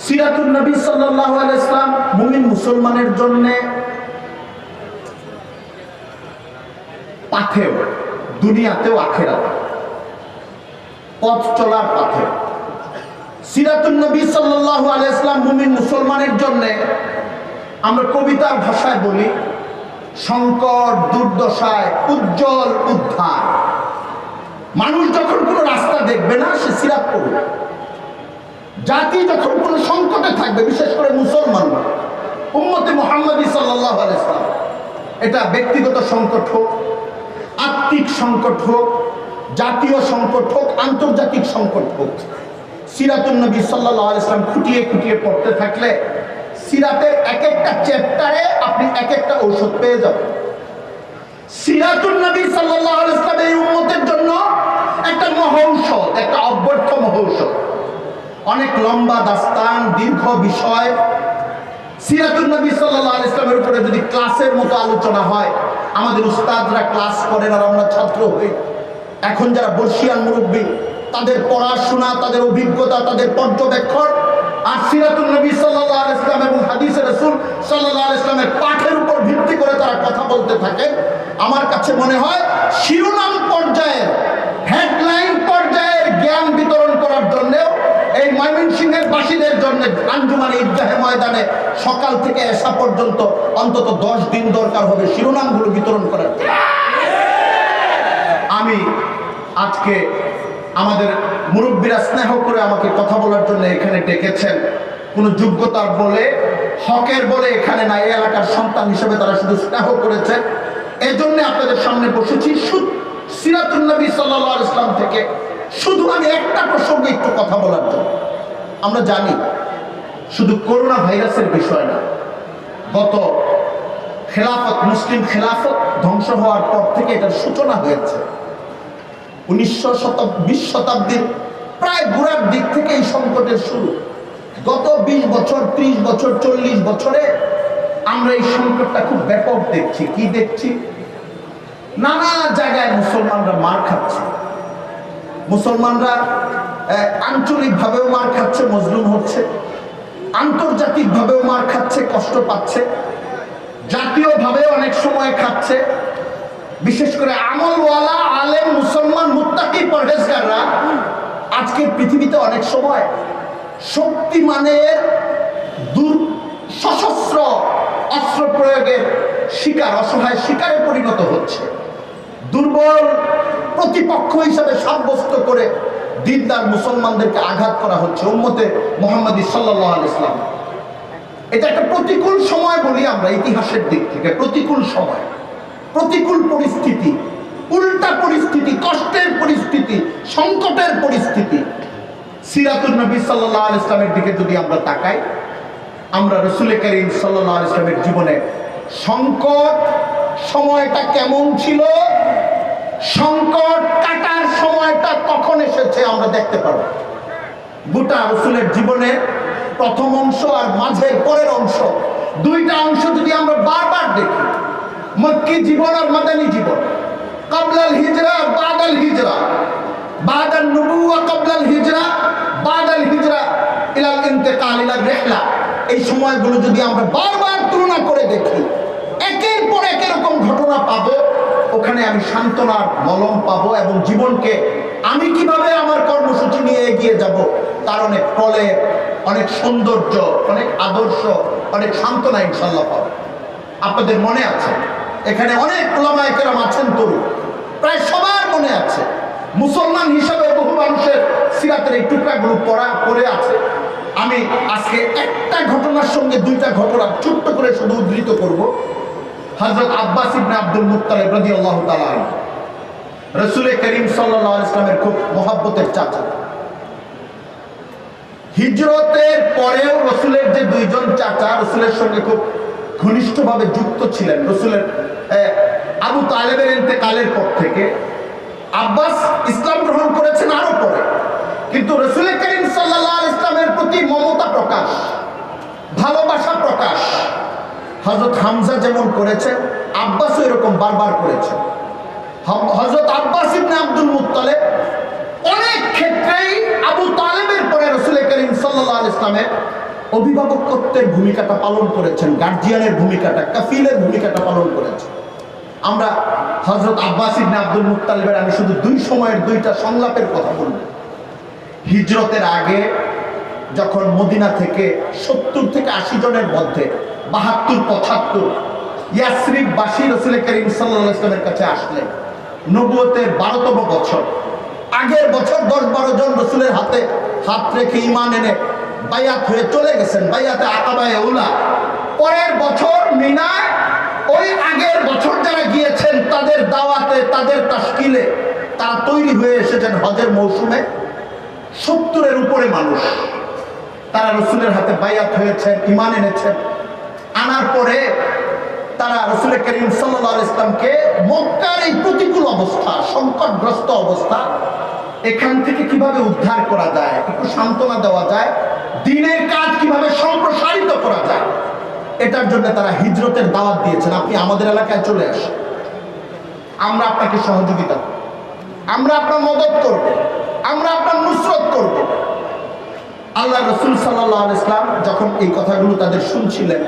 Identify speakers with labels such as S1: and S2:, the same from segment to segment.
S1: সিরাতুন নবী সাল্লাল্লাহু আলাইহি ওয়াসাল্লাম মুমিন মুসলমানের জন্য পাথেও, দুনিয়াতেও আখিরাতে পথ চলার পাথে। সিরাতুন নবী সাল্লাল্লাহু আলাইহি ওয়াসাল্লাম মুমিন মুসলমানের জন্য আমরা কবিতার ভাষায় বলি সংকট দুর্দশায় উজ্জ্বল উদ্ধার। মানুষ যখন কোনো রাস্তা দেখবে না সে সিরাত পড়বে। জাতি যখন কোনো সংকটে থাকবে, বিশেষ করে মুসলমানরা, উম্মতে মুহাম্মাদী সাল্লাল্লাহু আলাইহি ওয়াসাল্লাম, এটা ব্যক্তিগত সংকট হোক, আত্মিক সংকট হোক, জাতীয় সংকট হোক, আন্তর্জাতিক সংকট হোক, সিরাতুন নবী সাল্লাল্লাহু আলাইহি ওয়াসাল্লাম খুঁটিয়ে খুঁটিয়ে পড়তে থাকলে সিরাতের এক একটা চ্যাপ্টারে আপনি এক একটা ঔষধ পেয়ে যাবেন। সিরাতুন নবী সাল্লাল্লাহু আলাইহি ওয়াসাল্লাম এই উম্মতের জন্য একটা মহৌষধ, একটা অব্যর্থ মহৌষধ। অনেক লম্বা দাস্তান, দীর্ঘ বিষয়। সিরাতুন নবী সাল্লাল্লাহু আলাইহি ওয়াসাল্লামের উপরে যদি ক্লাসের মতো আলোচনা হয়, আমাদের উস্তাদরা ক্লাস করেন আর আমরা ছাত্র হই। এখন যারা বর্ষিয়ান মুরব্বী, তাদের পড়াশোনা, তাদের অভিজ্ঞতা, তাদের পর্যবেক্ষণ আর সিরাতুন নবী সাল্লাল্লাহু আলাইহি ওয়াসাল্লাম এবং হাদিসে রাসূল সাল্লাল্লাহু আলাইহি ওয়াসাল্লামের পাঠের উপর ভিত্তি করে তারা কথা বলতে থাকে। আমার কাছে মনে হয় শিরোনাম পর্যায়ের, হেডলাইন পর্যায়ের জ্ঞান বিতরণ করার জন্যও এই ময়মনসিংহের বাসীদের জন্য আঞ্জুমান ঈদগাহে ময়দানে সকাল থেকে এশা পর্যন্ত অন্তত 10 দিন দরকার হবে শিরোনামগুলো বিতরণ করার। আমি আজকে আমাদের মুরব্বীরা স্নেহ করে আমাকে কথা বলার জন্য এখানে ডেকেছেন। কোনো যোগ্যতার বলে, হকের বলে এখানে না, এই এলাকার সন্তান হিসেবে তারা শুধু স্নেহ করেছেন। এই জন্য আপনাদের সামনে বসেছি সিরাতুন নবী সাল্লাল্লাহু আলাইহি ওয়াসাল্লাম থেকে শুধু আমি একটা প্রসঙ্গে একটু কথা বলার জন্য। আমরা জানি শুধু করোনা ভাইরাসের বিষয় না, গত খেলাফত, মুসলিম খেলাফত ধ্বংস হওয়ার পর থেকে এটার সূচনা হয়েছে। 1920 শতাব্দীর প্রায় গোড়ার দিক থেকে এই সংকটের শুরু। গত 20 বছর, 30 বছর, 40 বছরে আমরা এই সংকটটা খুব ব্যাপক দেখছি। কি দেখছি? নানা জায়গায় মুসলমানরা মার খাচ্ছে, মুসলমানরা আঞ্চলিক ভাবেও মার খাচ্ছে, মজলুম হচ্ছে, আন্তর্জাতিক ভাবেও মার খাচ্ছে, কষ্ট পাচ্ছে, জাতীয় ভাবে অনেক সময় খাচ্ছে। বিশেষ করে আমলওয়ালা আলেম মুসলমান মুত্তাকি পরহেজগাররা আজকের পৃথিবীতে অনেক সময় শক্তিমানের সশস্ত্র অস্ত্র প্রয়োগের শিকার, অসহায় শিকারে পরিণত হচ্ছে। দুর্বল প্রতিপক্ষ হিসাবে সাব্যস্ত করে দিনদার মুসলমানদেরকে আঘাত করা হচ্ছে উম্মতে মুহাম্মাদী সাল্লাল্লাহু আলাইহি ওয়াসাল্লাম। এটা একটা প্রতিকূল সময় বলি আমরা ইতিহাসের দিক থেকে। প্রতিকূল সময়, প্রতিকূল পরিস্থিতি, উল্টা পরিস্থিতি, কষ্টের পরিস্থিতি, সংকটের পরিস্থিতি। সিরাতুন নবী সাল্লাল্লাহু আলাইহি ওয়াসাল্লামের দিকে যদি আমরা তাকাই, আমরা রাসূল করিম সাল্লাল্লাহু আলাইহি ওয়াসাল্লামের জীবনে সংকট সময়টা কেমন ছিল, সংকট কাটার সময়টা কখন এসেছে আমরা দেখতে পাবো। গোটা রাসূলের জীবনের প্রথম অংশ আর মাঝের পরের অংশ, দুইটা অংশ যদি আমরা বারবার দেখি, মক্কি জীবন আর মাদানী জীবন, ক্বাবলাল হিজরা বাদাল হিজরা, বাদান নবুওয়া ক্বাবলাল হিজরা, বাদাল হিজরা ইলাল ইন্তিকাল ইলাল রিহলা, এই সময়গুলো যদি আমরা বারবার তুলনা করে দেখি, একের পর এক এরকম ঘটনা পাবো। ওখানে আমি সান্ত্বনার মলম পাবো এবং জীবনকে আমি কিভাবে আমার কর্মসূচি নিয়ে এগিয়ে যাব তার অনেক প্রলেপ, অনেক সৌন্দর্য, অনেক আদর্শ, অনেক সান্ত্বনা ইনশাল্লাহ পাবো। আপনাদের মনে আছে এখানে অনেক উলামায়ে কেরাম আছেন তরুণ, প্রায় সবার মনে আছে। মুসলমান হিসাবে বহু মানুষের সিরাতের এই টুকরাগুলো পড়ে আছে। আমি আজকে একটা ঘটনার সঙ্গে দুইটা ঘটনা ছোট্ট করে শুধু উদ্ধৃত করব। হযরত আব্বাস ইবনে আব্দুল মুত্তালিব রাদিয়াল্লাহু তাআলা আনহু, রাসূল করিম সাল্লাল্লাহু আলাইহি ওয়াসাল্লামের খুব মহব্বতের চাচা। হিজরতের পরেও রাসূলের যে দুইজন চাচা রাসূলের সঙ্গে খুব ঘনিষ্ঠভাবে যুক্ত ছিলেন, রাসূলের আবু তালেবের ইন্তেকালের পর থেকে আব্বাস ইসলাম গ্রহণ করেছেন আরো পরে, কিন্তু রাসূল করিম সাল্লাল্লাহু আলাইহি ওয়াসাল্লামের প্রতি মমতা প্রকাশ, ভালোবাসা প্রকাশ হযরত হামজা যেমন করেছেন, আব্বাসও এরকম বারবার করেছেন। হযরত আব্বাস ইবনে আব্দুল মুত্তালিব অনেক ক্ষেত্রেই আবু তালেবের পরে রাসূল করিম সাল্লাল্লাহু আলাইহি ওয়াসাল্লামের অভিভাবকত্বের ভূমিকাটা পালন করেছেন, গার্জিয়ানের ভূমিকাটা, কাফিলের ভূমিকাটা পালন করেছেন। আমরা হযরত আব্বাস ইবনে আব্দুল মুত্তালিবের আমি শুধু দুই সময়ের দুইটা সংলাপের কথা বলব। হিজরতের আগে যখন মদিনা থেকে 70 থেকে 80 জনের মধ্যে 72-75 ইয়াসরিববাসী রাসূল করিম সাল্লাল্লাহু আলাইহি ওয়াসাল্লামের কাছে আসলেন। নবুয়তের 12তম বছর, আগের বছর 10-12 জন রাসূলের হাতে হাত রেখে ঈমান এনে বায়াত হয়ে চলে গেছেন, বায়াতে আকাবায়ে উলা। পরের বছর মিনায় ওই আগের বছর যারা গিয়েছেন তাদের দাওয়াতে, তাদের তাশকিলে তারা তৈরি হয়ে এসেছেন হজের মৌসুমে। 70-এর উপরে মানুষ তারা রাসূলের হাতে বায়াত হয়েছেন, ঈমান এনেছেন। আনার পরে তারা রাসূল করিম সাল্লাল্লাহু আলাইহি ওয়াসাল্লামকে মক্কার এই প্রতিকূল অবস্থা, সংকটগ্রস্ত অবস্থা, এখান থেকে কিভাবে উদ্ধার করা যায়, একটু সান্ত্বনা দেওয়া যায়, দ্বীনের কাজ কিভাবে সম্প্রসারিত করা যায়, এটার জন্য তারা হিজরতের দাওয়াত দিয়েছেন। আপনি আমাদের এলাকায় চলে আসেন, আমরা আপনাকে সহযোগিতা করব, আমরা আপনার মদত করব, আমরা আপনার নুসরত করব। আল্লাহ রাসূল সাল্লাল্লাহু আলাইহি ওয়াসাল্লাম যখন এই কথাগুলো তাদের শুনছিলেন,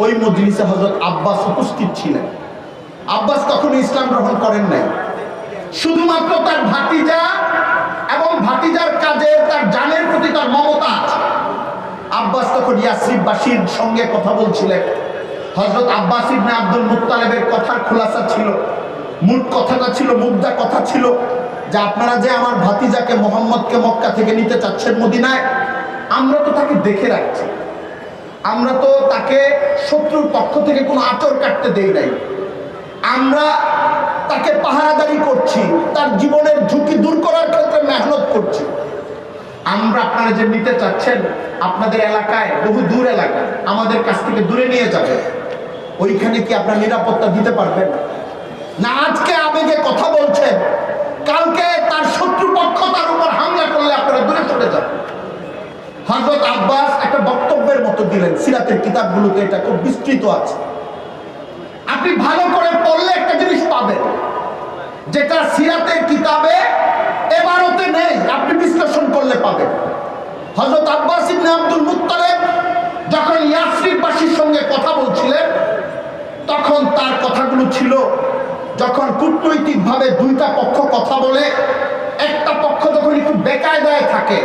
S1: ওই মজলিসে হযরত আব্বাস উপস্থিত ছিলেন। আব্বাস তখন ইসলাম গ্রহণ করেন নাই, শুধুমাত্র তার ভাতিজা এবং ভাতিজার কাজে তার জানের প্রতি তার মমতা আছে। আব্বাস তখন ইয়াসরিববাসীর সঙ্গে কথা বলছিলেন। হযরত আব্বাস ইবনে আব্দুল মুত্তালিবের কথার খুলাসা ছিল, মূল কথাটা ছিল, মুদ্রা কথা ছিল যে আপনারা যে আমার ভাতিজাকে মুহাম্মদকে মক্কা থেকে নিতে চাচ্ছেন মদিনায়, আমরা তো তাকে দেখে রাখছি, আমরা তো তাকে শত্রুর পক্ষ থেকে কোনো আঁচড় কাটতে দেই নাই, আমরা তাকে পাহারাদারি করছি, তার জীবনের ঝুঁকি দূর করার ক্ষেত্রে মেহনত করছি। আমরা আপনারা যে নিতে চাচ্ছেন আপনাদের এলাকায়, বহু দূর এলাকা, আমাদের কাছ থেকে দূরে নিয়ে যাবে, ওইখানে কি আপনার নিরাপত্তা দিতে পারবেন না? আজকে আবেগে কথা বলছেন, কালকে তার শত্রুপক্ষ তার উপর হামলা করলে আপনারা দূরে চলে যাবেন। হযরত আব্বাস একটা বক্তব্যের মতো দিলেন, সিরাতের কিতাবগুলোতে এটা খুব বিস্তৃত আছে, আপনি ভালো করে পড়লে একটা জিনিস পাবেন যেটা সিরাতের কিতাবে এবারতে নেই, আপনি বিশ্লেষণ করলে পাবেন। হযরত আব্বাস ইবনে আব্দুল মুত্তালিব যখন ইয়াসরিববাসীর সঙ্গে কথা বলছিলেন, তখন তার কথাগুলো ছিল, যখন কূটনৈতিকভাবে দুইটা পক্ষ কথা বলে, একটা পক্ষ যখন একটু বেকায়দায় থাকে,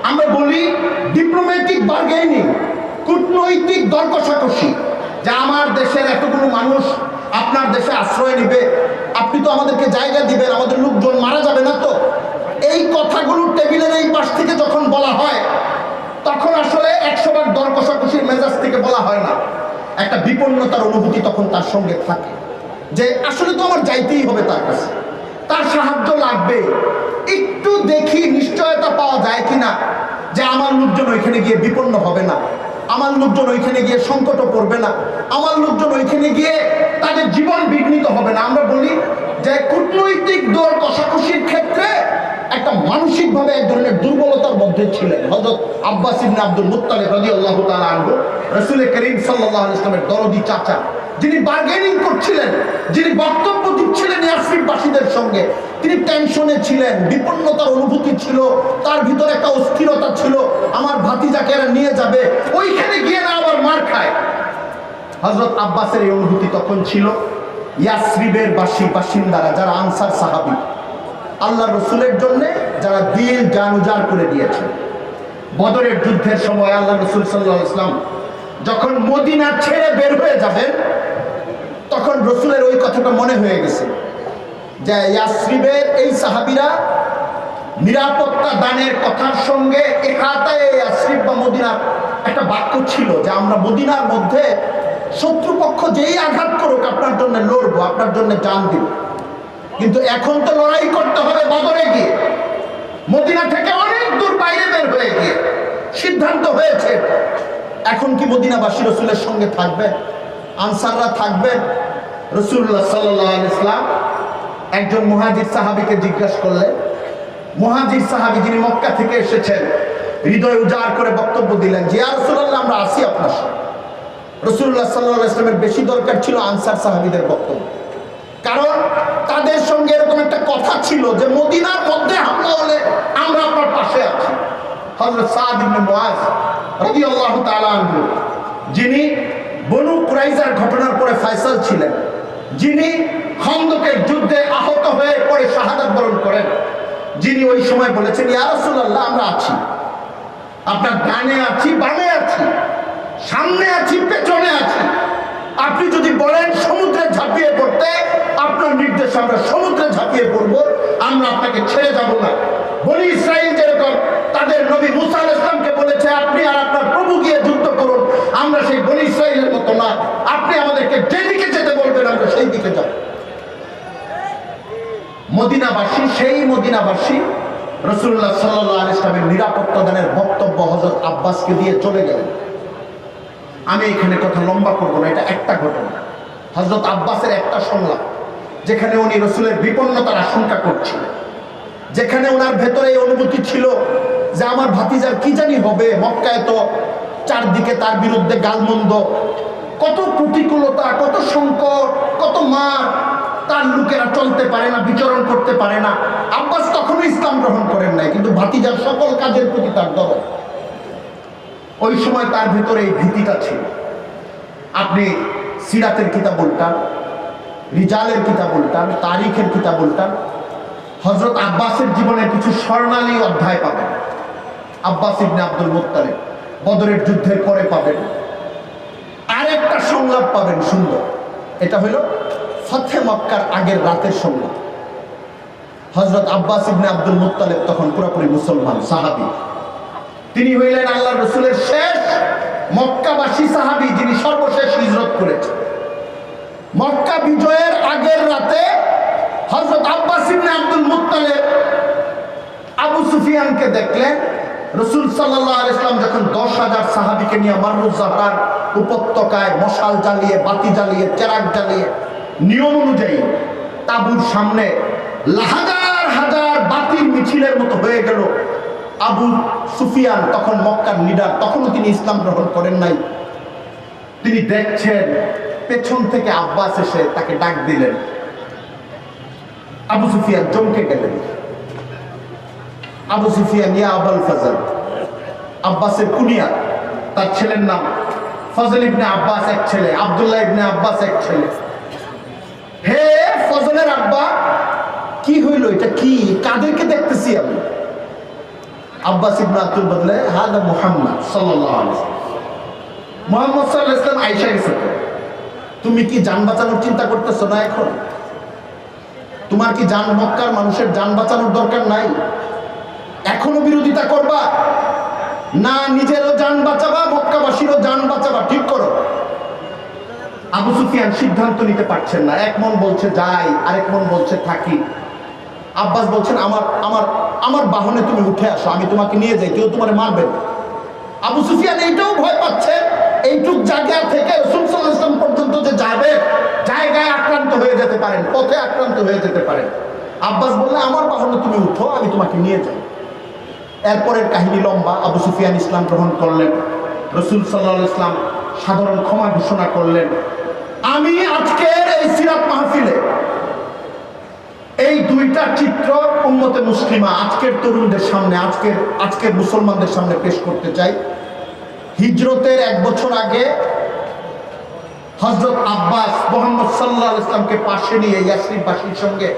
S1: আমরা বলি ডিপ্লোম্যাটিক বার্গেনিং, কূটনৈতিক দর কষাকষি, যে আমার দেশের এতগুলো মানুষ আপনার দেশে আশ্রয় নিবে, আপনি তো আমাদেরকে জায়গা দিবেন, আমাদের লোকজন মারা যাবে না তো, এই কথাগুলো টেবিলের এই পাশ থেকে যখন বলা হয়, তখন আসলে 100 দর কষাকষির মেজাজ থেকে বলা হয় না, একটা বিপন্নতার অনুভূতি তখন তার সঙ্গে থাকে, যে আসলে তো আমার যাইতেই হবে তার কাছে, তার সাহায্য লাগবে, একটু দেখি নিশ্চয়তা পাওয়া যায় কিনা যে আমার লোকজন ওইখানে গিয়ে বিপন্ন হবে না, আমার লোকজন ওইখানে গিয়ে সংকটে পড়বে না, আমার লোকজন ওইখানে গিয়ে তাদের জীবন বিঘ্নিত হবে না। আমরা বলি যে কূটনৈতিক দর কষাকষির ক্ষেত্রে একটা মানসিকভাবে এক ধরনের দুর্বলতার মধ্যে ছিলেন হযরত আব্বাস ইবনে আব্দুল মুত্তালিব রাদিয়াল্লাহু তাআলা আনহু, রাসূল করিম সাল্লাল্লাহু আলাইহি ওয়াসাল্লামের দরদি চাচা, যিনি বার্গেনিং করছিলেন, যিনি বক্তব্য দিচ্ছিলেন ইয়াসরিববাসীদের সঙ্গে, তিনি টেনশনে ছিলেন, বিপন্নতার অনুভূতি ছিল, তার ভিতরে একটা অস্থিরতা ছিল, আমার ভাতিজাকে এরা নিয়ে যাবে, ওইখানে গিয়ে না আবার মার খায়। হযরত আব্বাসের এই অনুভূতি তখন ছিল। ইয়াসরিবের বাসিন্দারা যারা আনসার সাহাবী, আল্লাহ রসুলের জন্য যারা দিল জান উজাড় করে দিয়েছেন, বদরের যুদ্ধের সময় আল্লাহ রসুল সাল্লাল্লাহু আলাইহি ওয়াসাল্লাম যখন মদিনা ছেড়ে বের হয়ে যাবেন, তখন রসুলের ওই কথাটা মনে হয়ে গেছে যে ইয়াসরিবের এই সাহাবীরা নিরাপত্তা দানের কথার সঙ্গে একাতায় ইয়াসরিব বা মদিনার একটা বাক্য ছিল যে আমরা মদিনার মধ্যে শত্রুপক্ষ যেই আঘাত করুক আপনার জন্য লড়বো, আপনার জন্য জান দিব। কিন্তু এখন তো লড়াই করতে হবে বদরে গিয়ে, মদিনা থেকে অনেক দূর বাইরে বের হয়ে গিয়ে সিদ্ধান্ত হয়েছে। এখন কি মদিনাবাসী রসুলের সঙ্গে থাকবেন? আনসাররা থাকবেন? রাসূলুল্লাহ সাল্লাল্লাহু আলাইহি ওয়াসাল্লাম একজন মুহাজির সাহাবীকে জিজ্ঞাসা করলেন। মুহাজির সাহাবী যিনি মক্কা থেকে এসেছেন, হৃদয় উজাড় করে বক্তব্য দিলেন যে ইয়া রাসূলুল্লাহ, আমরা আসি আপনার সাথে। রাসূলুল্লাহ সাল্লাল্লাহু আলাইহি ওয়াসাল্লামের বেশি দরকার ছিল আনসার সাহাবীদের বক্তব্য, কারণ তাদের সঙ্গে এরকম একটা কথা ছিল যে মদিনার মধ্যে হামলা হলে আমরা আপনার পাশে আছি। হযরত সাদ ইবনে মুআজ রাদিয়াল্লাহু তাআলা আনহু, যিনি বনু কুরাইজার ঘটনার পরে ফয়সাল ছিলেন, যিনি খন্দকের যুদ্ধে আহত হয়ে পরে শাহাদাত বরণ করেন, যিনি ওই সময় বলেছেন, ইয়া রাসূলুল্লাহ, আমরা আছি, আপনার ডানে আছি, বামে আছি, সামনে আছি, পেছনে আছি, আপনি যদি বলেন সমুদ্রে ঝাঁপিয়ে পড়তে, আপনার নির্দেশে আমরা সমুদ্রে ঝাঁপিয়ে পড়বো, আমরা আপনাকে ছেড়ে যাব না। বনি ইসরাইল যেরকম তাদের নবী মুসা আলাইহিস সালামকে বলেছে, আপনি আর আপনার প্রভু গিয়ে যুদ্ধ করুন, আমরা সেই বনি ইসরাইলের মতো না, আপনি আমাদেরকে যেদিকে যেতে বলবেন আমরা সেই দিকে যাব। মদিনাবাসী, সেই মদিনাবাসী রাসূলুল্লাহ সাল্লাল্লাহু আলাইহি ওয়াসাল্লামের নিরাপত্তা দানের বক্তব্য হযরত আব্বাসকে দিয়ে চলে গেলেন। আমি এখানে কথা লম্বা করবো না, এটা একটা ঘটনা, হযরত আব্বাসের একটা সংলাপ, যেখানে উনি রসুলের বিপন্নতার আশঙ্কা করছিলেন, যেখানে ওনার ভেতরে এই অনুভূতি ছিল যে আমার ভাতিজার কি জানি হবে, মক্কায় তো চারদিকে তার বিরুদ্ধে গালমন্দ, কত প্রতিকূলতা, কত সংকট, কত মার, তার লোকেরা চলতে পারে না, বিচরণ করতে পারে না। আব্বাস তখনও ইসলাম গ্রহণ করেন নাই, কিন্তু ভাতিজার সকল কাজের প্রতি তার দরদ। ওই সময় তার ভেতরে এই ভীতিটা ছিল। আপনি সিরাতের কিতাব উল্টান, রিজালের কিতাব উল্টান, তারিখের কিতাব উল্টান, হযরত আব্বাসের জীবনে কিছু স্বর্ণালী অধ্যায় পাবেন। আব্বাস ইবনে আব্দুল মুত্তালিব বদরের যুদ্ধের পরে পাবেন। আরেকটা সংলাপ পাবেন সুন্দর, এটা হলো ফতে মক্কার আগের রাতের সংলাপ। হযরত আব্বাস ইবনে আব্দুল মুত্তালিব তখন পুরোপুরি মুসলমান সাহাবী, তিনি হইলেন আল্লাহর রাসূলের শেষ মক্কাবাসী সাহাবী, যিনি সর্বশেষ হিজরত করেছেন। মক্কা বিজয়ের আগের রাতে হযরত আব্বাস ইবনে আব্দুল মুত্তালিব আবু সুফিয়ানকে দেখলেন। রাসূল সাল্লাল্লাহু আলাইহি ওয়াসাল্লাম যখন 10,000 সাহাবীকে নিয়ে মাররুজ জাহরার উপত্যকায় মশাল জ্বালিয়ে, বাতি জ্বালিয়ে, চেরাগ জ্বালিয়ে নিয়ম অনুযায়ী তাঁবুর সামনে হাজার হাজার বাতির মিছিলের মতো হয়ে গেল, আবু সুফিয়ান তখন মক্কার লিডার, তখনও তিনি ইসলাম গ্রহণ করেন নাই। তিনি দেখছেন পেছন থেকে আব্বাস এসে তাকে ডাক দিলেন। আবু সুফিয়ান চমকে গেলেন। আবু সুফিয়ান, ইয়া আবুল ফজল, আব্বাসের কুনিয়া, তার ছেলের নাম ফজল ইবনে আব্বাস এক ছেলে, আব্দুল্লাহ ইবনে আব্বাস এক ছেলে। হে ফজলের আব্বা, কি হইল, এটা কি, কাদেরকে দেখতেছি আমি? আব্বাস ইবনে আব্দুল বললে, হাদা মুহাম্মদ সাল্লাল্লাহু আলাইহি ওয়াসাল্লাম, মুহাম্মদ সাল্লাল্লাহু আলাইহি ওয়াসাল্লাম আয়েশা গেছে। তুমি কি জান বাঁচানোর চিন্তা করতেছো না এখন? তোমার কি জান, মক্কার মানুষের জান বাঁচানোর দরকার নাই? এখনো বিরোধিতা করবা না? নিজেরও জান বাঁচাবা, মক্কাবাসীরও জান বাঁচাবা, ঠিক করো। আবু সুফিয়ান সিদ্ধান্ত নিতে পারছেন না, এক মন বলছে যাই, আরেক মন বলছে থাকি। আব্বাস বলছেন, আমার আমার আমার বাহনে তুমি উঠে আসো, আমি তোমাকে নিয়ে যাই, কেউ তোমার মারবে না। আবু সুফিয়ান এইটাও ভয় পাচ্ছে, এইটুক জায়গা থেকে রাসূল সাল্লাল্লাহু আলাইহি ওয়াসাল্লাম পর্যন্ত যে যাবে, জায়গায় আক্রান্ত হয়ে যেতে পারেন, পথে আক্রান্ত হয়ে যেতে পারেন। আব্বাস বললে, আমার বাহনে তুমি উঠো, আমি তোমাকে নিয়ে যাই। এরপরের কাহিনী লম্বা। আবু সুফিয়ান ইসলাম গ্রহণ করলেন, রাসূল সাল্লাল্লাহু আলাইহি ওয়াসাল্লাম সাধারণ ক্ষমা ঘোষণা করলেন। আমি আজকের এই সিরাত মাহফিলে এই দুইটা চিত্র উম্মতে মুসলিমা আজকের তরুণদের সামনে, আজকের মুসলমানদের সামনে পেশ করতে চাই। হিজরতের 1 বছর আগে হযরত আব্বাস মুহাম্মদ সাল্লাল্লাহু আলাইহি ওয়াসাল্লামকে পাশে নিয়ে ইয়াসরিববাসীর সঙ্গে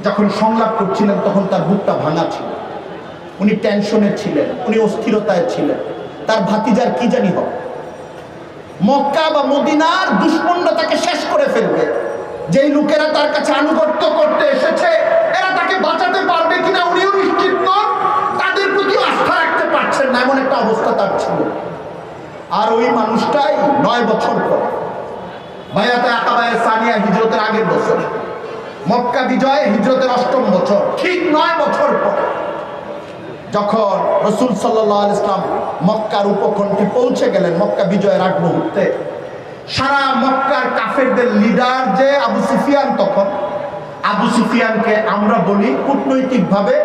S1: যখন সংলাপ করছিলেন, তখন তার বুকটা ভাঙা ছিল, উনি টেনশনে ছিলেন, উনি অস্থিরতায় ছিলেন, তার ভাতিজার কি জানি হবে, মক্কা বা মদিনার দুশমনরা তাকে শেষ করে ফেলবে। যেই লোকেরা তার কাছে আনুগত্য করতে এসেছে, এরা তাকে বাঁচাতে পারবে কিনা উনিও নিশ্চিত নন, তাদের প্রতি আস্থা রাখতে পারছেন না, এমন একটা অবস্থা তার ছিল। আর ওই মানুষটাই 9 বছর পর, বায়াতে আকাবায়ে সানিয়া হিজরতের আগের বছর, মক্কা বিজয় হিজরতের 8ম বছর, ঠিক 9 বছর পর যখন রাসূল সাল্লাল্লাহু আলাইহি ওয়াসাল্লাম মক্কার উপকণ্ঠে পৌঁছে গেলেন, মক্কা বিজয়ের আগ মুহূর্তে, সারা মক্কার কাফেরদের লিডার যে আবু সুফিয়ান, তখন আবু সুফিয়ানকে আমরা বলি কূটনৈতিকভাবে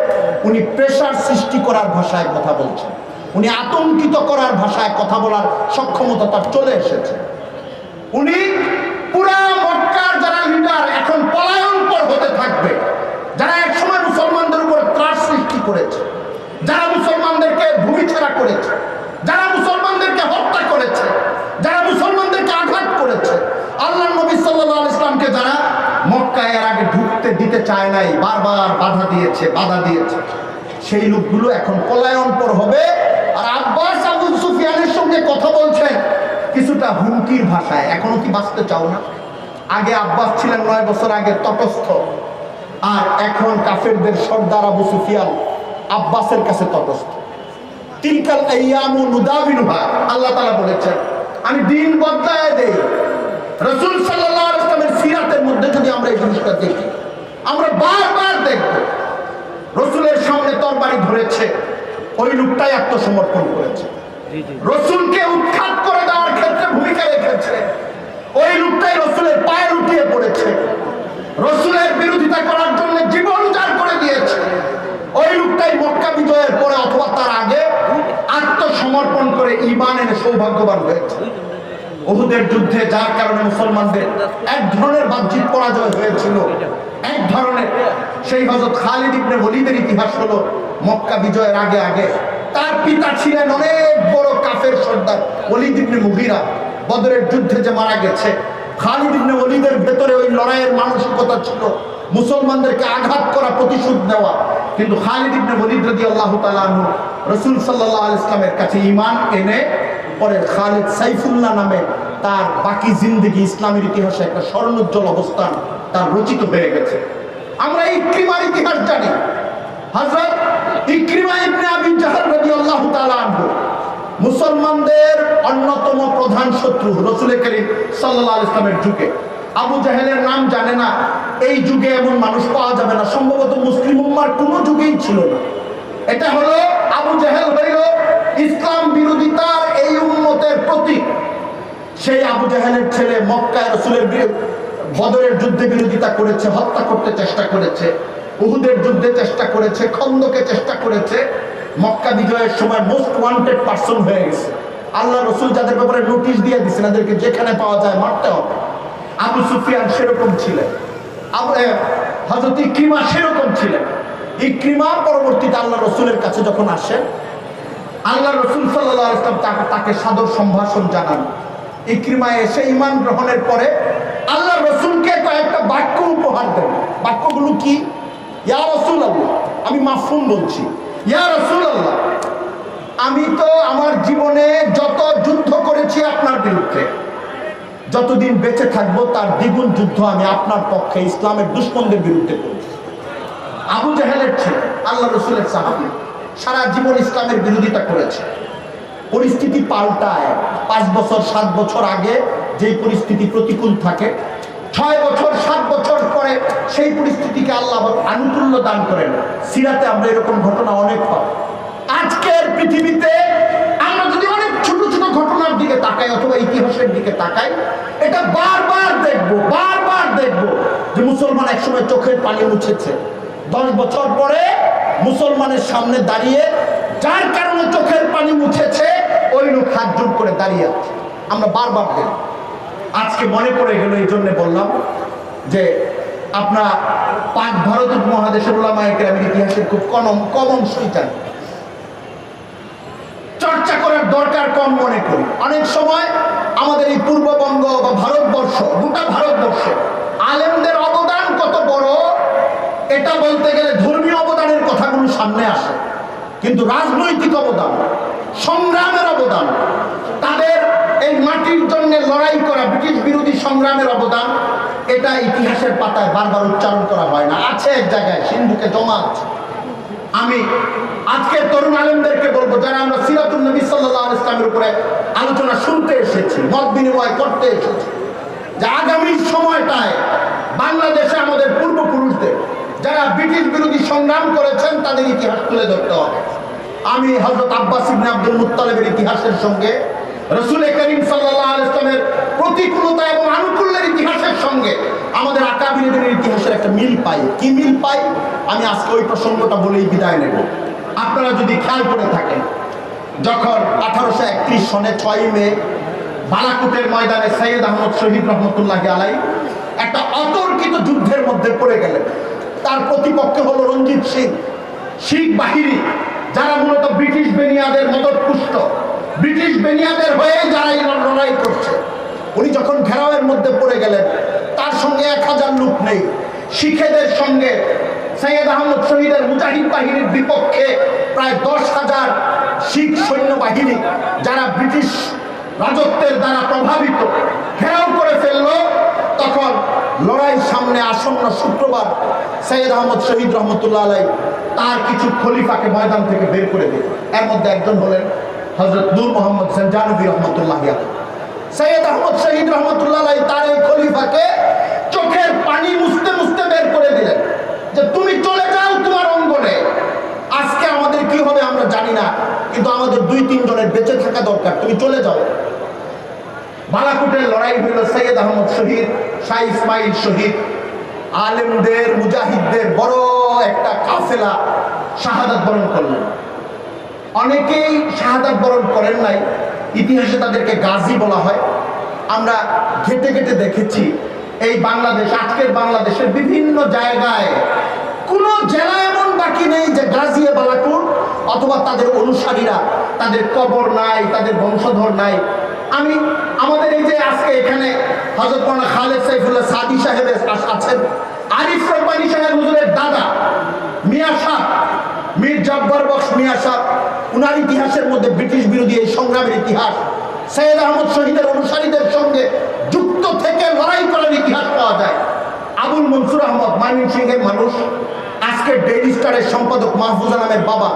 S1: উনি প্রেসার সৃষ্টি করার ভাষায় কথা বলছেন, উনি আতঙ্কিত করার ভাষায় কথা বলার সক্ষমতা তার চলে এসেছে। উনি পুরা মক্কার যারা লিডার এখন পলায়নপর হতে থাকবে, যারা একসময় মুসলমানদের উপর ত্রাস সৃষ্টি করেছে, যারা মুসলমানদেরকে ভূমি ছাড়া করেছে, যারা মুসলমান চায় নাই, বারবার বাধা দিয়েছে। সেই লোকগুলো এখন পলায়নপর হবে। আর আব্বাস আবু সুফিয়ানের সঙ্গে কথা বলছেন কিছুটা হুমকির ভাষায়। এখনো কি বাঁচতে চাও না? আগে আব্বাস ছিলেন 9 বছর আগে তটস্থ, আর এখন কাফেরদের সর্দার আবু সুফিয়ান আব্বাসের কাছে তটস্থ। তিলকাল আইয়ামু নুদাবিলুহা, আল্লাহ তাআলা বলেছেন আমি দিন বদলায় দেই। রাসূল সাল্লাল্লাহু আলাইহি ওয়াসাল্লামের সিরাতের মধ্যে যদি আমরা এই জিনিসটা দেখি, আমরা বারবার দেখব রাসূলের সামনে তরবারি ধরেছে, ওই লোকটাই আত্মসমর্পণ করেছে। রাসূলকে উৎখাত করে দেওয়ার ক্ষেত্রে ভূমিকা রেখেছে, ওই লোকটাই রাসূলের পায়ে লুটিয়ে পড়েছে। রাসূলের বিরোধিতা করার জন্য জীবন উজাড় করে দিয়েছে, ওই লোকটাই মক্কা বিজয়ের পরে অথবা তার আগে আত্মসমর্পণ করে ঈমান এনে সৌভাগ্যবান হয়েছে। উহুদের যুদ্ধে যার কারণে মুসলমানদের এক ধরনের বাহ্যিক পরাজয় হয়েছিল, এক ধরনের, সেই হযরত খালিদ ইবনে ওলীদের ইতিহাস হলো মক্কা বিজয়ের আগে তার পিতা ছিলেন অনেক বড় কাফের সর্দার ওলীদ ইবনে মুগীরা। বদরের যুদ্ধে যে মারা গেছে, খালিদ ইবনে ওলীদের ভেতরে ওই লড়াইয়ের মানসিকতা ছিল মুসলমানদেরকে আঘাত করা, প্রতিশোধ নেওয়া। কিন্তু খালিদ ইবনে ওলীদ রাদিয়াল্লাহু তাআলা আনহু রাসূল সাল্লাল্লাহু আলাইহি ওয়াসাল্লামের কাছে ঈমান এনে পরে খালিদ সাইফুল্লাহ নামে তার বাকি জিন্দেগি ইসলামের ইতিহাসে একটা স্বর্ণোজ্জ্বল অবস্থান তার রচিত হয়ে গেছে। আমরা ইকরিমার ইতিহাস জানি। হযরত ইকরিমা ইবনে আবি জাহল রাদিয়াল্লাহু তাআলা আনহু মুসলমানদের অন্যতম প্রধান শত্রু রাসূল করিম সাল্লাল্লাহু আলাইহি ওয়াসাল্লামের যুগে। আবু জাহেলের নাম জানে না এই যুগে এমন মানুষ পাওয়া যাবে না, সম্ভবত মুসলিম উম্মার কোনো যুগেই ছিল না। এটা হলো আবু জাহেল হইল ইসলাম বিরোধিতার এই উম্মতের প্রতীক। সেই আবু জাহেলের ছেলে মক্কায় রাসূলের বদরের যুদ্ধে বিরোধিতা করেছে, হত্যা করতে চেষ্টা করেছে, উহুদের যুদ্ধে চেষ্টা করেছে, খন্দকে চেষ্টা করেছে, মক্কা বিজয়ের সময় মোস্ট ওয়ান্টেড পারসন হয়ে গেছে। আল্লাহ রাসূল যাদের ব্যাপারে নোটিশ দিয়ে দিয়েছেন এদেরকে যেখানে পাওয়া যায় মারতে হবে। আবু সুফিয়ান সেরকম ছিলেন, হযরত ইকরিমা সেরকম ছিলেন। ইকরিমা পরবর্তীতে আল্লাহ রাসূলের কাছে যখন আসেন, আল্লাহ রাসূল সাল্লাল্লাহু আলাইহি ওয়াসাল্লাম তাকে সাদর সম্ভাষণ জানান। ইকরিমা এসে ঈমান গ্রহণের পরে আল্লাহ রাসূলকে কয়েকটা বাক্য উপহার দেন। বাক্যগুলো কি? ইয়া রাসূলুল্লাহ, আমি মাফহুম বলছি, ইয়া রাসূলুল্লাহ, আমি তো আমার জীবনে যত যুদ্ধ করেছি আপনার বিরুদ্ধে, যতদিন বেঁচে থাকবো তার দ্বিগুণ যুদ্ধ আমি আপনার পক্ষে ইসলামের দুশমনদের বিরুদ্ধে করেছি। আবু জাহেলের ছেলে, আল্লাহ রাসূলের সাহাবী, সারা জীবন ইসলামের বিরোধিতা করেছে। পরিস্থিতি পাল্টায়। 5 বছর 7 বছর আগে যেই পরিস্থিতি প্রতিকূল থাকে, 6 বছর 7 বছর পরে সেই পরিস্থিতিকে আল্লাহ আনুকূল্য দান করেন। সিরাতে আমরা এরকম ঘটনা অনেক পাই। আজকের পৃথিবীতে আমরা যদি অনেক ছোট ছোট ঘটনার দিকে তাকাই অথবা ইতিহাসের দিকে তাকাই, এটা বারবার দেখব যে মুসলমান একসময় চোখের পানি মুছেছে। 10 বছর পরে মুসলমানের সামনে দাঁড়িয়ে যার কারণে চোখের পানি মুছেছে ওই লোক হাত জোড় করে দাঁড়িয়ে আছে। আমরা বারবার দেখব। আজকে মনে পড়ে গেল, এই জন্য বললাম যে আপনার পাক ভারত উপমহাদেশের উলামায়ে কেরামের ইতিহাসের খুব কম অংশই জানি, চর্চা করার দরকার কম মনে করি। অনেক সময় আমাদের এই পূর্ববঙ্গ বা ভারতবর্ষ, গোটা ভারতবর্ষে আলেমদের অবদান কত বড় এটা বলতে গেলে ধর্মীয় অবদানের কথাগুলো সামনে আসে, কিন্তু রাজনৈতিক অবদান, সংগ্রামের অবদান, তাদের এই মাটির জন্য লড়াই করা ব্রিটিশ বিরোধী সংগ্রামের অবদান, এটা ইতিহাসের পাতায় বারবার উচ্চারণ করা হয় না। আছে এক জায়গায়, সিন্ধুকে জমা আছে। আমি আজকে তরুণ আলেমদেরকে বলবো, যারা আমরা সিরাতুন নবী সাল্লাল্লাহু আলাইহি ওয়াসাল্লামের উপরে আলোচনা শুনতে এসেছি, মত বিনিময় করতে এসেছি, যে আগামী সময়টায় বাংলাদেশে আমাদের পূর্বপুরুষদের যারা ব্রিটিশ বিরোধী সংগ্রাম করেছেন তাদের ইতিহাস তুলে ধরতে হবে। আমি হযরত আব্বাস ইবনে আব্দুল মুত্তালিবের ইতিহাসের সঙ্গে রাসূল করিম সাল্লাল্লাহু আলাইহি ওয়াসাল্লামের প্রতিকূলতা এবং আনুকূল্যের ইতিহাসের সঙ্গে আমাদের আকাবিরদের ইতিহাসের একটা মিল পাই। কি মিল পাই? আমি আজকে ওই প্রসঙ্গটা বলেই বিদায় নেব। আপনারা যদি খেয়াল করে থাকেন, যখন 1831 সনে 6 মে বালাকোটের ময়দানে সৈয়দ আহমদ শহীদ রহমতুল্লাহি আলাইহি একটা অতর্কিত যুদ্ধের মধ্যে পড়ে গেলেন। তার প্রতিপক্ষ হলো রঞ্জিত সিং, শিখ বাহিনী, যারা মূলত ব্রিটিশ বেনিয়াদের মদতপুষ্ট, ব্রিটিশ বেনিয়াদের হয়ে যারা এই লড়াই করছে। উনি যখন ঘেরাওয়ের মধ্যে পড়ে গেলেন, তার সঙ্গে 1000 লোক নেই, শিখেদের সঙ্গে সৈয়দ আহমদ শহীদের মুজাহিদ বাহিনীর বিপক্ষে প্রায় 10,000 শিখ সৈন্যবাহিনী যারা ব্রিটিশ রাজত্বের দ্বারা প্রভাবিত ঘেরাও করে ফেলল, তখন লড়াই সামনে আসন্ন শুক্রবার সৈয়দ আহমদ শহীদ রহমতুল্লাহ আলাই তার কিছু খলিফাকে ময়দান থেকে বের করে দিল। এর মধ্যে একজন হলেন হযরত নূর মোহাম্মদ জানজানভী রহমতুল্লাহ আলাই। সৈয়দ আহমদ শহীদ রহমতুল্লাহ আলাই তার এই খলিফাকে চোখের পানি মুছতে মুছতে বের করে দিলেন যে তুমি চলে যাও তোমার অঙ্গনে, আজকে আমাদের কি হবে আমরা জানি না, কিন্তু আমাদের 2-3 জনের বেঁচে থাকা দরকার, তুমি চলে যাও। বালাকোটের লড়াই হইল, সৈয়দ আহমদ শহীদ, শাহ ইসমাইল শহীদ, আলেমদের মুজাহিদদের বড় একটা কাফেলা শাহাদাত বরণ করলেন। অনেকেই শাহাদাত বরণ করেন নাই, ইতিহাসে তাদেরকে গাজী বলা হয়। আমরা ঘেটে ঘেটে দেখেছি এই বাংলাদেশ, আজকের বাংলাদেশের বিভিন্ন জায়গায় কোনো জেলা এমন বাকি নেই যে গাজী বালাকোট অথবা তাদের অনুসারীরা, তাদের কবর নাই, তাদের বংশধর নাই। আমাদের এই যে আজকে এখানে হযরত মাওলানা খালেদ সাইফুল্লাহ সাদি সাহেব আছেন, আরিফ রব্বানী সাহেব হুজুরের দাদা মিয়া শাহ, মীর জব্বার বক্স মিয়া শাহ, উনার ইতিহাসের মধ্যে ব্রিটিশ বিরোধী এই সংগ্রামের ইতিহাস, সৈয়দ আহমদ শহীদের অনুসারীদের সঙ্গে যুক্ত থেকে লড়াই করার ইতিহাস পাওয়া যায়। আবুল মনসুর আহমদ ময়মনসিংহের মানুষ, আজকে ডেইলি স্টারের সম্পাদক মাহফুজা নামের বাবা,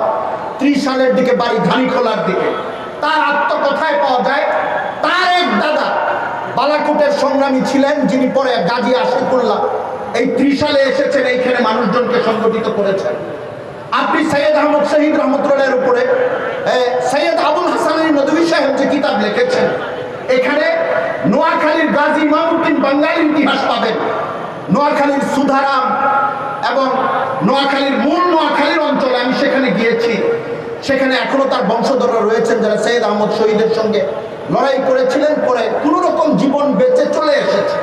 S1: 30 সালের দিকে বাড়ি ধানিখোলার দিকে, তার আত্মকথায় পাওয়া যায় তার এক দাদা বালাকোটের সংগ্রামী ছিলেন, যিনি পরে গাজী আশিকুল্লাহ এই 30 সালে এসেছেন, এইখানে মানুষজনকে সংগঠিত করেছেন। আপনি সৈয়দ আহমদ শহীদ রহমতুল্লাহের উপরে সৈয়দ আবুল হাসান আলী নদভী সাহেব যে কিতাব লিখেছেন, এখানে নোয়াখালীর গাজী ইমামউদ্দিন বাঙ্গালীর ইতিহাস পাবেন। নোয়াখালীর সুধারাম এবং নোয়াখালীর মূল নোয়াখালীর অঞ্চলে আমি সেখানে গিয়েছি, সেখানে এখনো তার বংশধররা রয়েছেন যারা সৈয়দ আহমদ শহীদের সঙ্গে লড়াই করেছিলেন, পরে কোনো রকম জীবন বেঁচে চলে এসেছে।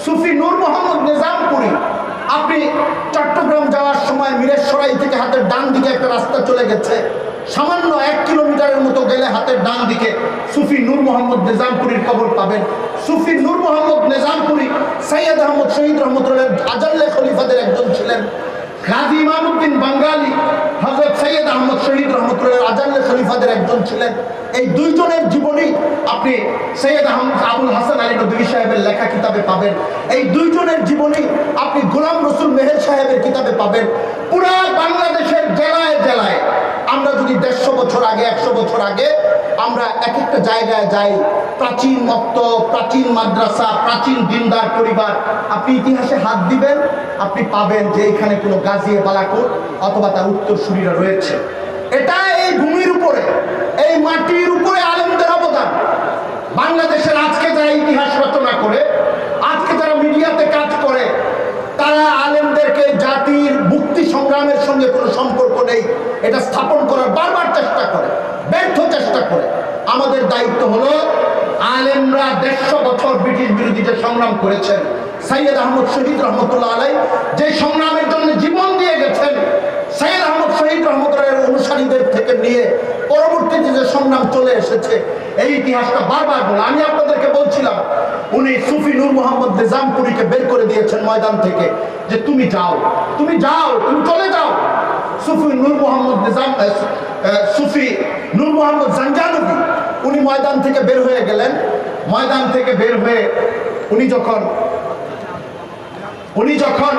S1: সুফি নূর মোহাম্মদ নিজামপুরী, আপনি চট্টগ্রাম যাওয়ার সময় মিরেশ্বরাই থেকে হাতের ডান দিকে একটা রাস্তা চলে গেছে, সামান্য 1 কিলোমিটারের মতো গেলে হাতের ডান দিকে সুফি নূর মোহাম্মদ নিজামপুরীর কবর পাবেন। সুফি নূর মোহাম্মদ নিজামপুরী সৈয়দ আহমদ শহীদ রহমতুল্লাহের আজাল্লে খলিফাদের একজন ছিলেন। গাজী ইমামউদ্দিন বাঙ্গালী হযরত সৈয়দ আহমদ শহীদ রহমতুল্লাহের আজাল্লে খলিফাদের একজন ছিলেন। এই দুইজনের জীবনী আপনি সৈয়দ আহমদ আবুল হাসান আলী নদভী সাহেবের লেখা কিতাবে পাবেন। এই দুইজনের জীবনী আপনি গোলাম রসুল মেহের সাহেবের কিতাবে পাবেন। পুরা বাংলাদেশের জেলায় জেলায় আমরা যদি 150 বছর আগে, 100 বছর আগে আমরা এক একটা জায়গায় যাই, প্রাচীন মক্তব, প্রাচীন মাদ্রাসা, প্রাচীন দিনদার পরিবার, আপনি ইতিহাসে হাত দিবেন, আপনি পাবেন যে এখানে কোনো গাজী বালাকোট অথবা তার উত্তরসূরিরা রয়েছে। এটা এই ভূমির উপরে, এই মাটির উপরে আলেমদের অবদান। বাংলাদেশের আজকে যারা ইতিহাস রচনা করে, আজকে যারা মিডিয়াতে কাজ করে, তারা আলেমদেরকে জাতির মুক্তি সংগ্রামের সঙ্গে কোনো সম্পর্ক নেই এটা স্থাপন করার বারবার চেষ্টা করে, ব্যর্থ চেষ্টা করে। আমাদের দায়িত্ব হলো আলেমরা 150 বছর ব্রিটিশ বিরোধী যে সংগ্রাম করেছেন, সৈয়দ আহমদ শহীদ রহমতুল্লাহ আলাই যে সংগ্রামের জন্য জীবন দিয়ে গেছেন, সৈয়দ আহমদ শহীদ রহমতুল্লাহের অনুসারীদের থেকে নিয়ে পরবর্তীতে যে সংগ্রাম চলে এসেছে, এই ইতিহাসটা বারবার বলে। আমি আপনাদেরকে বলছিলাম, উনি সুফি নূর মোহাম্মদ নিজামপুরীকে বের করে দিয়েছেন ময়দান থেকে, যে তুমি যাও, তুমি যাও, তুমি চলে যাও। সুফি নূর মোহাম্মদ জানজানভী উনি ময়দান থেকে বের হয়ে গেলেন। ময়দান থেকে বের হয়ে উনি যখন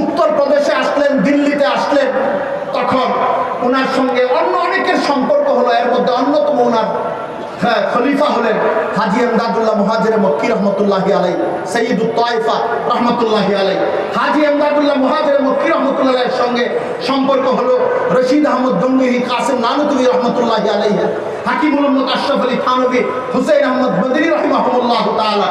S1: উত্তরপ্রদেশে আসলেন, দিল্লিতে আসলেন, তখন ওনার সঙ্গে অন্য অনেকের সম্পর্ক হলো। এর মধ্যে অন্যতম ওনার খলিফা হলেন হাজী এমদাদুল্লাহ মুহাজির মক্কি রহমতুল্লাহি আলাই, সৈয়দুত তায়েফা রহমতুল্লাহি আলাই। হাজী এমদাদুল্লাহ মুহাজির মক্কি রহমতুল্লাহের সঙ্গে সম্পর্ক হলো রশিদ আহমদ গঙ্গুহি, কাসিম নানুতুবি রহমতুল্লাহি আলাইহি, হাকিমুল উম্মত আশরাফ আলী থানভী, হুসাইন আহমদ বদরি রাহিমাহুল্লাহ তাআলা,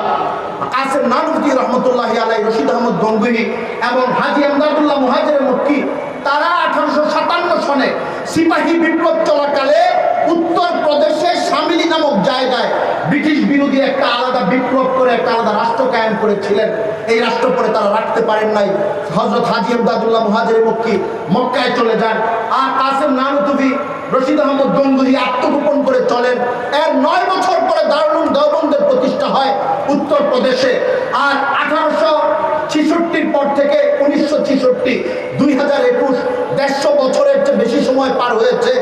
S1: কাসিম নানুতুবি রহমতুল্লাহি আলাইহি, রশিদ আহমদ গঙ্গুহি এবং হাজী এমদাদুল্লাহ মুহাজির মক্কি, তারা 1857 সনে সিপাহী বিপ্লব চলাকালে উত্তরপ্রদেশের শামিলি নামক জায়গায় ব্রিটিশ বিরোধী একটা আলাদা বিপ্লব করে একটা আলাদা রাষ্ট্র কায়েম করেছিলেন। এই রাষ্ট্র পরে তারা রাখতে পারেন নাই। হযরত হাজী এমদাদুল্লাহ মুহাজির মক্কি মক্কায় চলে যান, আর কাসেম নানুতুবি, রশিদ আহমদ গঙ্গুহি আত্মগোপন করে চলেন। এর 9 বছর পরে দারুল উলুম দেওবন্দের প্রতিষ্ঠা হয় উত্তরপ্রদেশে। আর ছেষট্টির পর থেকে 1966, 2021, 150 বছরের চেয়ে বেশি সময় পার হয়েছে।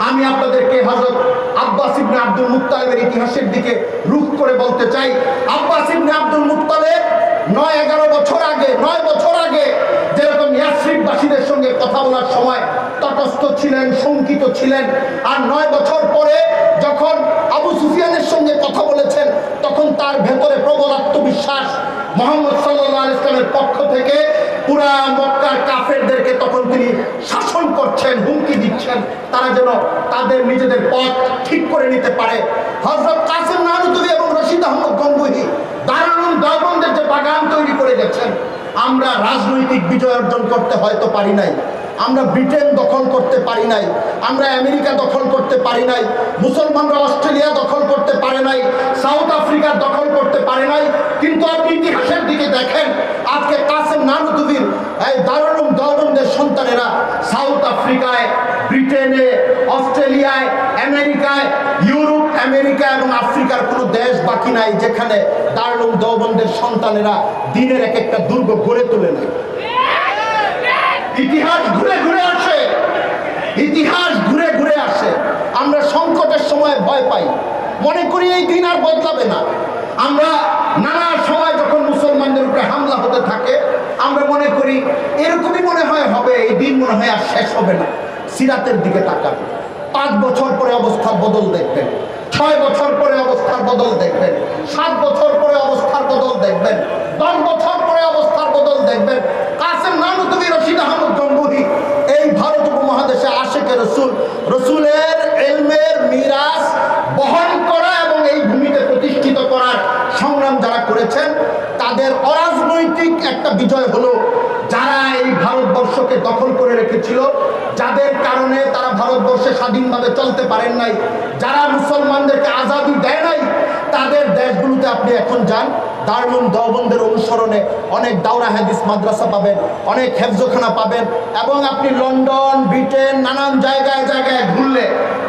S1: আমি আপনাদেরকে হযরত আব্বাস ইবনে আব্দুল মুত্তালিবের ইতিহাসের দিকে রুখ করে বলতে চাই। আব্বাস ইবনে আব্দুল মুত্তালিব 9 বছর আগে যেরকম ইয়াসরিববাসীদের সঙ্গে কথা বলার সময় তটস্থ ছিলেন, শঙ্কিত ছিলেন, আর 9 বছর পরে যখন আবু সুফিয়ানের সঙ্গে কথা বলেছেন তখন তার ভেতরে প্রবল আত্মবিশ্বাস। মুহাম্মদ সাল্লাল্লাহু আলাইহি ওয়াসাল্লামের পক্ষ থেকে পুরা মক্কার কাফেরদেরকে তখন তিনি শাসন করছেন, হুমকি দিচ্ছেন তারা যেন তাদের নিজেদের পথ ঠিক করে নিতে পারে। হযরত কাসেম নানুতুবি এবং রশিদ আহমদ গঙ্গুহি দারুল দেওবন্দের যে বাগান তৈরি করে গেছেন, আমরা রাজনৈতিক বিজয় অর্জন করতে হয়তো পারি নাই, আমরা ব্রিটেন দখল করতে পারি নাই, আমরা আমেরিকা দখল করতে পারি নাই, মুসলমানরা অস্ট্রেলিয়া দখল করতে পারে নাই, সাউথ আফ্রিকা দখল করতে পারে নাই, কিন্তু আপনি ইতিহাসের দিকে দেখেন আজকে কাসেম নানুতুবির এই দারুল দেওবন্দের সন্তানেরা সাউথ আফ্রিকায়, ব্রিটেনে, অস্ট্রেলিয়ায়, আমেরিকায়, ইউরোপ, আমেরিকা এবং আফ্রিকার কোনো দেশ বাকি নাই যেখানে দারুল দেওবন্দের সন্তানেরা দিনের এক একটা দুর্গ গড়ে তোলে নাই। ইতিহাস ঘুরে ঘুরে আসে। আমরা সংকটের সময় ভয় পাই, মনে করি এই দিন আর বদলাবে না। আমরা নানা সময় যখন মুসলমানদের উপরে হামলা হতে থাকে আমরা মনে করি এরকমই মনে হয় হবে, এই দিন মনে হয় আর শেষ হবে না। সিরাতের দিকে তাকান, 5 বছর পরে অবস্থার বদল দেখবেন, 6 বছর পরে অবস্থার বদল দেখবেন, 7 বছর পরে অবস্থার বদল দেখবেন, 10 বছর পরে অবস্থার বদল দেখবেন। কাসেম নানুতুবি, রশিদ আহমদ গঙ্গুহি এই ভারত উপমহাদেশে আশিকে রসুলের ইলমের মিরাস বহন করা এবং এই ভূমিতে প্রতিষ্ঠিত করার সংগ্রাম যারা করেছেন তাদের অরাজনৈতিক একটা বিজয় হলো। যারা এই ভারতবর্ষকে দখল করে রেখেছিল, যাদের কারণে তারা ভারতবর্ষে স্বাধীনভাবে চলতে পারেন নাই, যারা মুসলমানদেরকে আজাদি দেয় নাই, তাদের দেশগুলোতে আপনি এখন যান, দারুল দেওবন্দের অনুসরণে অনেক দাওরা হাদিস মাদ্রাসা পাবেন, অনেক হেফজখানা পাবেন, এবং আপনি লন্ডন, ব্রিটেন, নানান জায়গায় ঘুরলে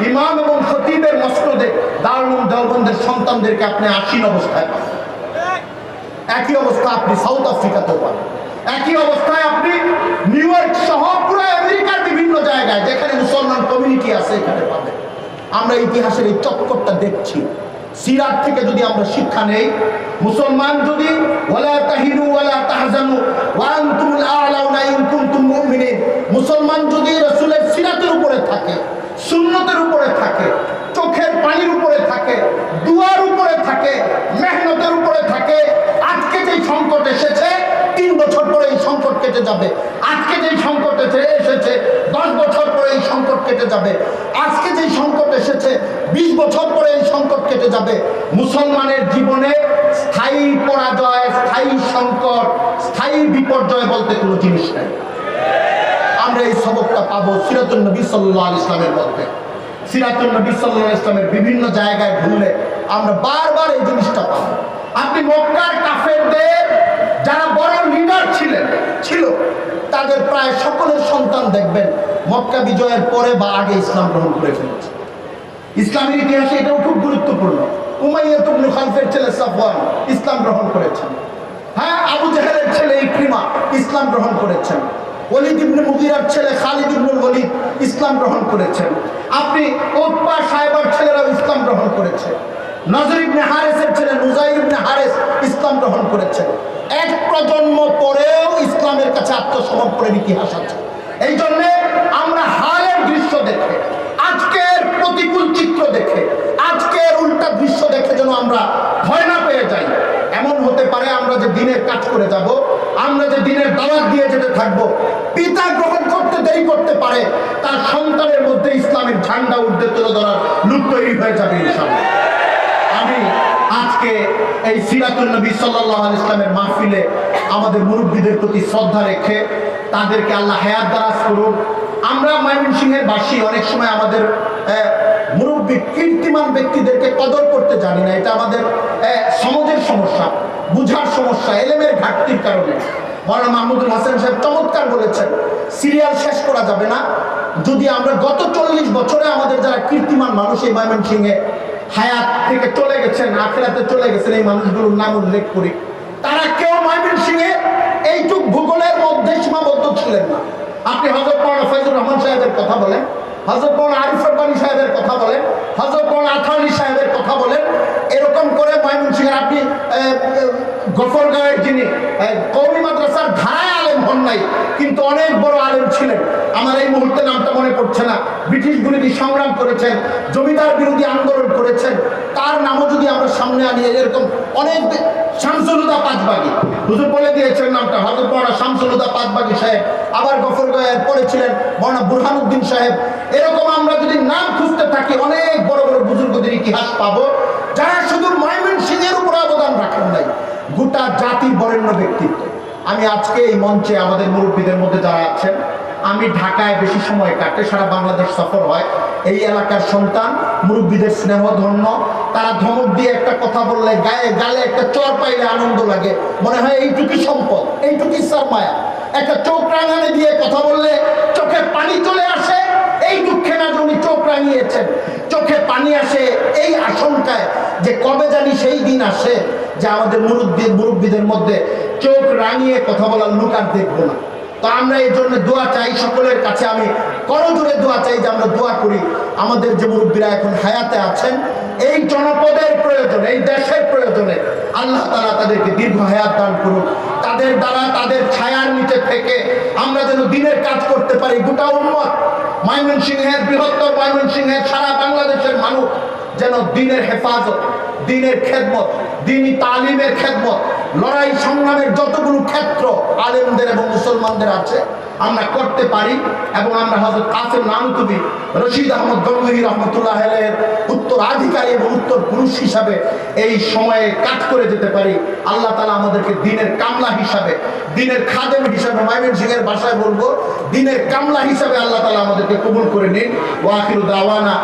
S1: ইমাম এবং খতিবের মসনদে দারুল দেওবন্দের সন্তানদেরকে আপনি আসীন অবস্থায় পাবেন। একই অবস্থা আপনি সাউথ আফ্রিকাতেও পাবেন, একই অবস্থায় আপনি নিউ ইয়র্ক সহ পুরো আমেরিকার বিভিন্ন জায়গায় যেখানে মুসলমান কমিউনিটি আছে এখানে পাবেন। আমরা ইতিহাসের এই চক্করটা দেখছি। সিরাত থেকে যদি আমরা শিক্ষা নেই, মুসলমান যদি ওয়ালা তাহিনু ওয়ালা তাহজানু ওয়া আনতুমুল আ'লাউনা ইন কুনতুম মুমিনিন, মুসলমান যদি রাসূলের সিরাতের উপরে থাকে, সুন্নতের উপরে থাকে, চোখের পানির উপরে থাকে, দুয়ার উপরে থাকে, মেহনতের উপরে থাকে, আজকে যেই সংকট এসেছে 3 বছর পরে এই সংকট কেটে যাবে। আজকে যেই সংকট এসেছে 10 বছর পরে এই সংকট কেটে যাবে। আজকে যেই সংকট এসেছে 20 বছর পরে এই সংকট কেটে যাবে। মুসলমানের জীবনে স্থায়ী পরাজয়, স্থায়ী সংকট, স্থায়ী বিপর্যয় বলতে কোনো জিনিস নেই। আমরা এই সবকটা পাবো সিরাতুন নবী সাল্লাল্লাহু আলাইহি ইসলামের মধ্যে। সিরাতুন নবী সাল্লাল্লাহু আলাইহি ইসলামের বিভিন্ন জায়গায় ঘুরলে আমরা বারবার এই জিনিসটা পাবো। আপনি মক্কার কাফেরদের যারা বড় লিডার ছিল তাদের প্রায় সকলের সন্তান দেখবেন মক্কা বিজয়ের পরে বা আগে ইসলাম গ্রহণ করে ফেলেছে। ইসলামের ইতিহাসে এটাও খুব গুরুত্বপূর্ণ। উমাইয়া ইবনে খালফের ছেলে সাফওয়ান ইসলাম গ্রহণ করেছেন। হ্যাঁ, আবু জাহেলের ছেলে ইকরিমা ইসলাম গ্রহণ করেছেন। ওয়ালিদ ইবনে মুগীরার ছেলে খালিদ ইবনুল ওয়ালিদ ইসলাম গ্রহণ করেছেন। আপনি উতবা সাহেবের ছেলেরাও ইসলাম গ্রহণ করেছে। নজর ইবনে হারেসের ছেলে নুজাইর ইবনে হারেস ইসলাম গ্রহণ করেছেন। এক প্রজন্ম পরেও ইসলামের কাছে আত্মসমর্পণের ইতিহাস আছে। এই জন্যে আমরা হালের দৃশ্য দেখে, আজকের প্রতিকূল চিত্র দেখে, আজকের উল্টা দৃশ্য দেখে যেন আমরা ভয় না পেয়ে যাই। এমন হতে পারে আমরা যে দিনের কাজ করে যাব, আমরা যে দিনের দাওয়াত দিয়ে যেতে থাকবো, পিতা গ্রহণ করতে দেরি করতে পারে, তার সন্তানের মধ্যে ইসলামের ঝান্ডা উঠতে তুলে ধরার লোক তৈরি হয়ে যাবে ইনশাআল্লাহ। আমি আজকে এই সিরাতুন নবী সাল্লাল্লাহু আলাইহি ইসলামের মাহফিলে আমাদের মুরব্বীদের প্রতি শ্রদ্ধা রেখে তাদেরকে আল্লাহ হায়াত দারাজ করুন। আমরা ময়মনসিংহের বাসী অনেক সময় আমাদের মুরব্বী কীর্তিমান ব্যক্তিদেরকে কদর করতে জানি না। এটা আমাদের সমাজের সমস্যা, বুঝার সমস্যা, এলেমের ঘাটতির কারণে। মাওলানা মাহমুদুল হাসান সাহেব চমৎকার বলেছেন, সিরিয়াল শেষ করা যাবে না যদি আমরা গত 40 বছরে আমাদের যারা কীর্তিমান মানুষ এই ময়মনসিংহে হায়াত থেকে চলে গেছেন, আখিরাতে চলে গেছেন, এই মানুষগুলোর নাম উল্লেখ করি। তারা কেউ ময়মনসিংহে এই এইটুক ভূগোলের মধ্যে সীমাবদ্ধ ছিলেন না। আপনি হযরত মাওলানা ফয়জুর রহমান সাহেবের কথা বলেন, হযরত মাওলানা আরিফ রব্বানী সাহেবের কথা বলেন, হযরত মাওলানা আথাউল্লাহ সাহেবের কথা বলেন, এরকম করে ময়মনসিংহের আপনি গফরগাঁওয়ের যিনি কওমি মাদ্রাসার ধারায় আলেম হন নাই কিন্তু অনেক বড় আলেম ছিলেন, আমার এই মুহূর্তে নামটা মনে পড়ছে না, ব্রিটিশ বিরোধী সংগ্রাম করেছেন, জমিদার বিরোধী আন্দোলন করেছেন, তার নামও যদি আমরা সামনে আনি, এরকম অনেক শামসুল হুদা পাঁচবাগী, হুজুর বলে দিয়েছেন নামটা, হযরত মাওলানা শামসুল হুদা পাঁচবাগী সাহেব, আবার গফরগাঁওয়ের পরে ছিলেন মাওলানা বুরহানুদ্দিন সাহেব। এরকম আমরা যদি নাম খুঁজতে থাকি অনেক বড় বড় বুজুর্গদের ইতিহাস পাবো, যারা শুধু ময়মনসিংহের উপর অবদান রাখেন নাই, গোটা জাতির বরেণ্য ব্যক্তিত্ব। আমি আজকে এই মঞ্চে আমাদের মুরব্বীদের মধ্যে যারা আছেন, আমি ঢাকায় বেশি সময় কাটে, সারা বাংলাদেশ সফর হয়, এই এলাকার সন্তান, মুরব্বীদের স্নেহ ধন্য, তারা ধমক দিয়ে একটা কথা বললে গায়ে গালে একটা চর পাইলে আনন্দ লাগে, মনে হয় এইটুকুই সম্পদ, এইটুকুই সারমায়া। একটা চোখ রাঙানি দিয়ে কথা বললে চোখে পানি চলে আসে, এই দুঃখে না উনি চোখ রাঙিয়েছেন, চোখে পানি আসে এই আশঙ্কায় যে কবে জানি সেই দিন আসে যে আমাদের মুরব্বীদের মধ্যে চোখ রাঙিয়ে কথা বলার লোক আর দেখবো না। তো আমরা এই জন্য দোয়া চাই সকলের কাছে, আমি করজোরে দোয়া চাই যে আমরা দোয়া করি আমাদের যে মুরব্বীরা এখন হায়াতে আছেন, এই জনপদের প্রয়োজনে, এই দেশের প্রয়োজনে আল্লাহ তাআলা তাদেরকে দীর্ঘ হায়াত দান করুন, তাদের দ্বারা তাদের ছায়ার নিচে থেকে আমরা যেন দিনের কাজ করতে পারি। গোটা উম্মত, ময়মনসিংহের, বৃহত্তর ময়মনসিংহের, সারা বাংলাদেশের মানুষ যেন দিনের হেফাজত, দিনের খেদমত, দিনী তালিমের খেদমত, লড়াই সংগ্রামের যতগুলো ক্ষেত্র আলেমদের এবং মুসলমানদের আছে আমরা করতে পারি, এবং আমরা হযরত কাসেম নানুতুবি, রশিদ আহমদ গঙ্গোহী রহমতুল্লাহ আলাইহির উত্তরাধিকারী এবং উত্তর পুরুষ হিসাবে এই সময়ে কাজ করে যেতে পারি। আল্লাহ তাআলা আমাদেরকে দিনের কামলা হিসাবে, দিনের খাদেম হিসাবে, ময়মনসিংহের ভাষায় বলবো দিনের কামলা হিসাবে আল্লাহ তাআলা আমাদেরকে কবুল করে নিন। ওয়া আখিরু দাওয়ানা।